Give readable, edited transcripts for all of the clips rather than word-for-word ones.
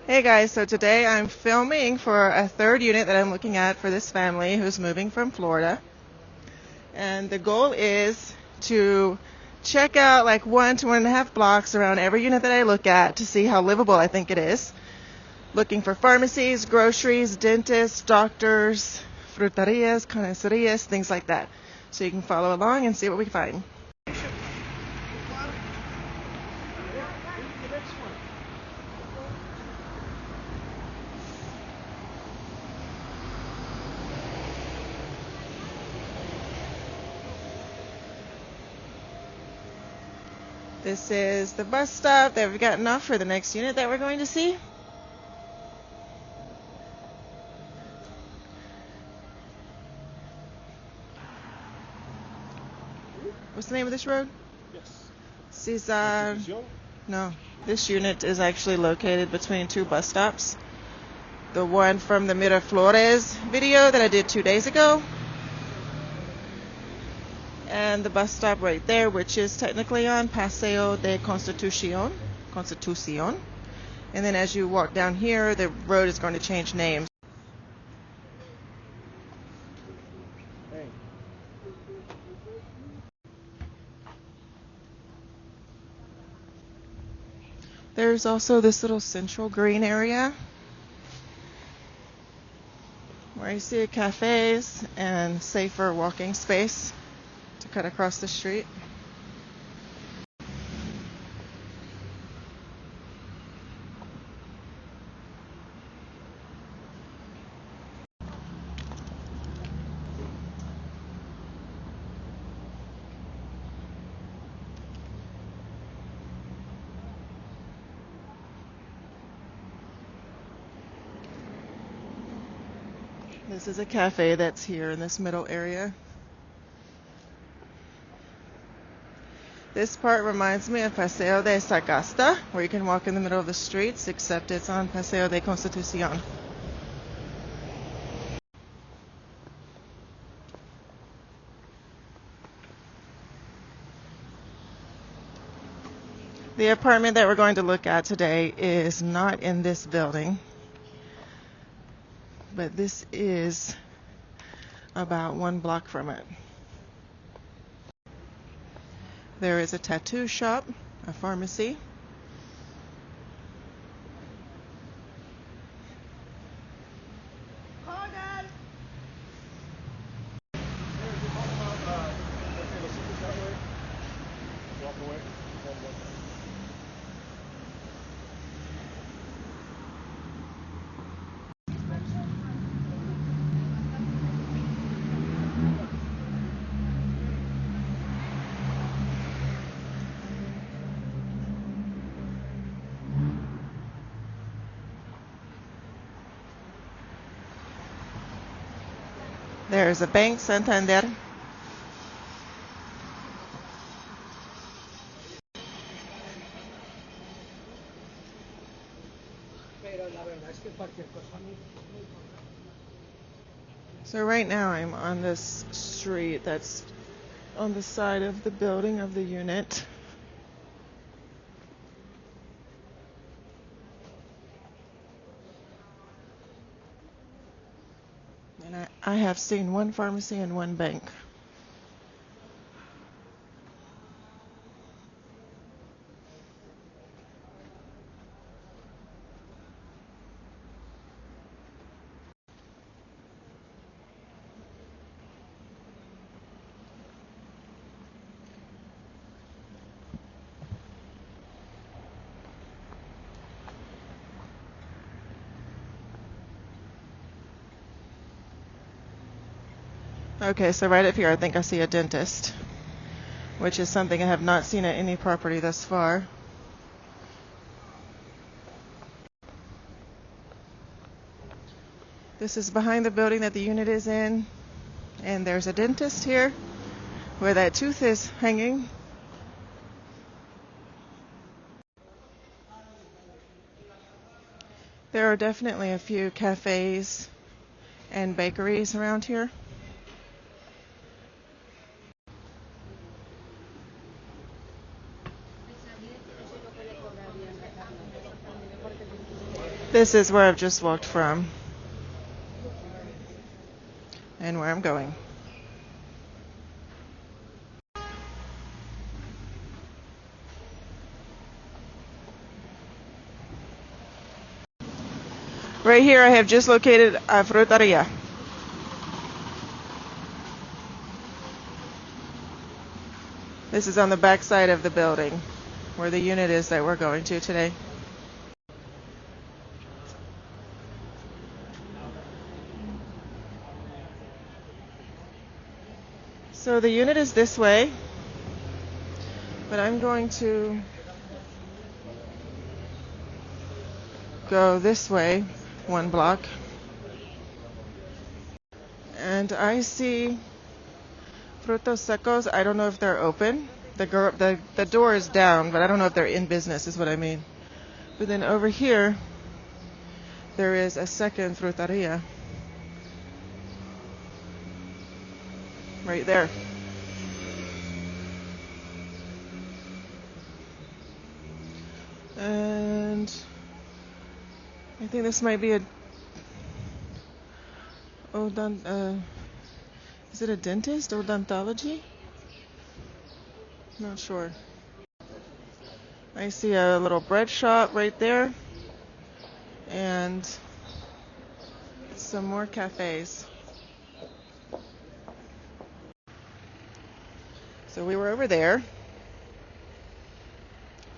Hey guys, so today I'm filming for a third unit that I'm looking at for this family who's moving from Florida. And the goal is to check out like 1 to 1.5 blocks around every unit that I look at to see how livable I think it is. Looking for pharmacies, groceries, dentists, doctors, fruterías, concertado, things like that. So you can follow along and see what we find. This is the bus stop that we've gotten off for the next unit that we're going to see. What's the name of this road? Yes. Cesar. No. This unit is actually located between two bus stops. The one from the Miraflores video that I did 2 days ago. And the bus stop right there, which is technically on Paseo de Constitución. And then as you walk down here, the road is going to change names. There's also this little central green area where you see cafes and safer walking space to cut across the street. This is a cafe that's here in this middle area. This part reminds me of Paseo de Zaragoza, where you can walk in the middle of the streets, except it's on Paseo de Constitución. The apartment that we're going to look at today is not in this building, but this is about 1 block from it. There is a tattoo shop, a pharmacy, there's a bank, Santander. So right now I'm on this street that's on the side of the building of the unit. And I have seen 1 pharmacy and 1 bank. Okay, so right up here I think I see a dentist, which is something I have not seen at any property thus far. This is behind the building that the unit is in, and there's a dentist here where that tooth is hanging. There are definitely a few cafes and bakeries around here. This is where I've just walked from and where I'm going. Right here I have just located a fruteria. This is on the back side of the building where the unit is that we're going to today. So the unit is this way, but I'm going to go this way, 1 block. And I see frutos secos. I don't know if they're open. The door is down, but I don't know if they're in business, is what I mean. But then over here, there is a second fruteria. Right there. And I think this might be is it a dentist? Odontology? Not sure. I see a little bread shop right there. And some more cafes. So we were over there.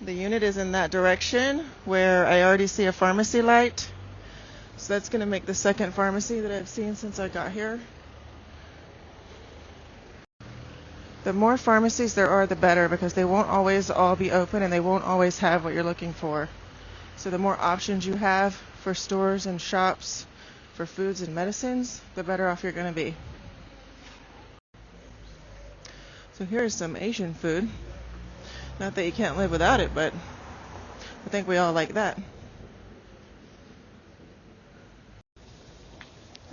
The unit is in that direction where I already see a pharmacy light. So that's going to make the second pharmacy that I've seen since I got here. The more pharmacies there are, the better, because they won't always all be open and they won't always have what you're looking for. So the more options you have for stores and shops for foods and medicines, the better off you're going to be. So here's some Asian food. Not that you can't live without it, but I think we all like that.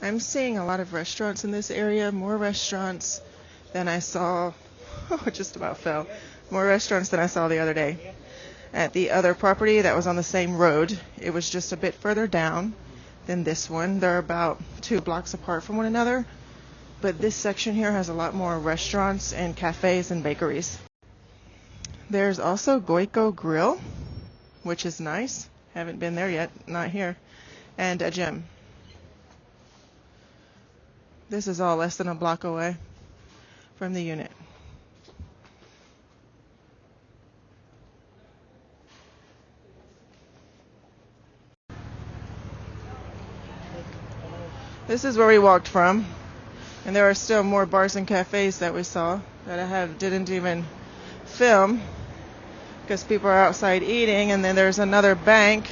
I'm seeing a lot of restaurants in this area, more restaurants than I saw, it just about fell, more restaurants than I saw the other day. At the other property that was on the same road, it was just a bit further down than this one. They're about 2 blocks apart from one another, but this section here has a lot more restaurants and cafes and bakeries. There's also GoGrill, which is nice. Haven't been there yet, not here. And a gym. This is all less than a block away from the unit. This is where we walked from. And there are still more bars and cafes that we saw that I didn't even film because people are outside eating. And then there's another bank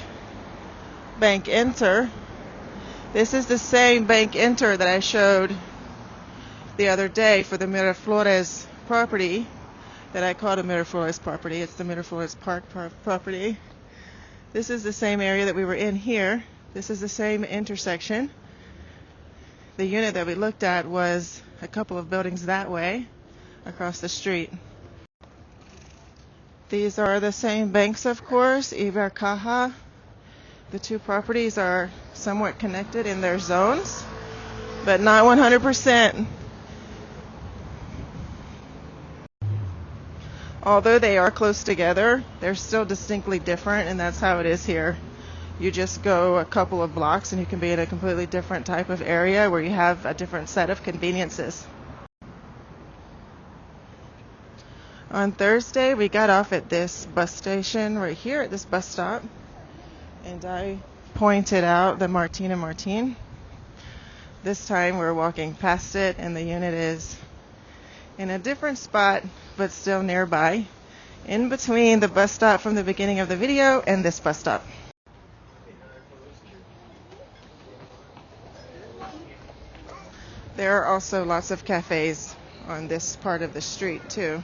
enter. This is the same bank enter that I showed the other day for the Miraflores property that I called a Miraflores property. It's the Miraflores Park property. This is the same area that we were in here. This is the same intersection. The unit that we looked at was a couple of buildings that way across the street. These are the same banks, of course, Ibercaja. The two properties are somewhat connected in their zones, but not 100%. Although they are close together, they're still distinctly different, and that's how it is here. You just go a couple of blocks and you can be in a completely different type of area where you have a different set of conveniences. On Thursday, we got off at this bus station right here at this bus stop, and I pointed out the Martin. This time we're walking past it, and the unit is in a different spot, but still nearby, in between the bus stop from the beginning of the video and this bus stop. There are also lots of cafes on this part of the street too,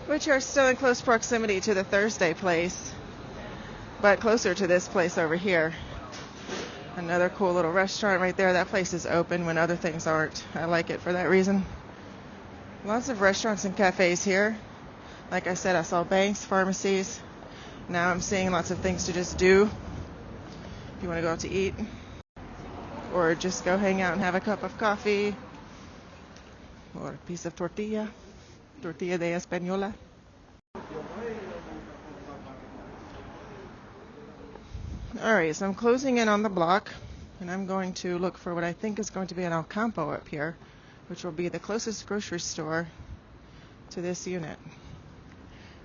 which are still in close proximity to the Thursday place, but closer to this place over here. Another cool little restaurant right there. That place is open when other things aren't. I like it for that reason. Lots of restaurants and cafes here. Like I said, I saw banks, pharmacies. Now I'm seeing lots of things to just do. if you want to go out to eat, or just go hang out and have a cup of coffee, or a piece of tortilla de española. Alright, so I'm closing in on the block, and I'm going to look for what I think is going to be an Alcampo up here, which will be the closest grocery store to this unit.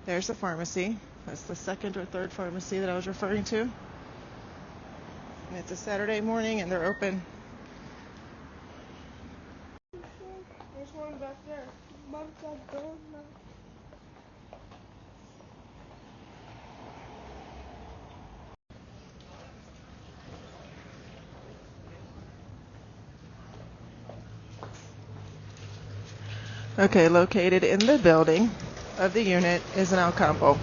There's the pharmacy. That's the second or third pharmacy that I was referring to. And it's a Saturday morning and they're open. There's one back there. Okay, located in the building of the unit is an Alcampo.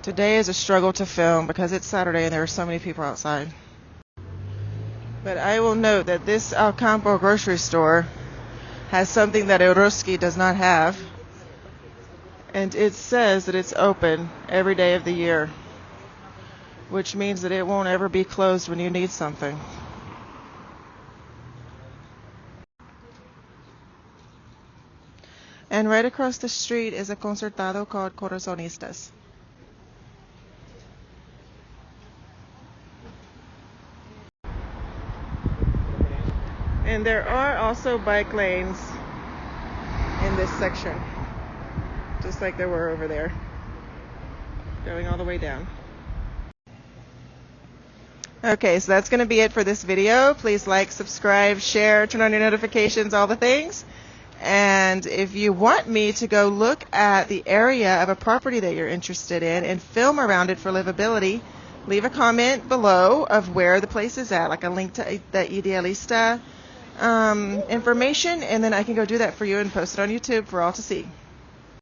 Today is a struggle to film because it's Saturday and there are so many people outside. But I will note that this Alcampo grocery store has something that Eroski does not have. And it says that it's open every day of the year, which means that it won't ever be closed when you need something. And right across the street is a Concertado called Corazonistas. And there are also bike lanes in this section, just like there were over there, going all the way down. Okay, so that's going to be it for this video. Please like, subscribe, share, turn on your notifications, all the things. And if you want me to go look at the area of a property that you're interested in and film around it for livability, leave a comment below of where the place is at, like a link to the Idealista information, and then I can go do that for you and post it on YouTube for all to see.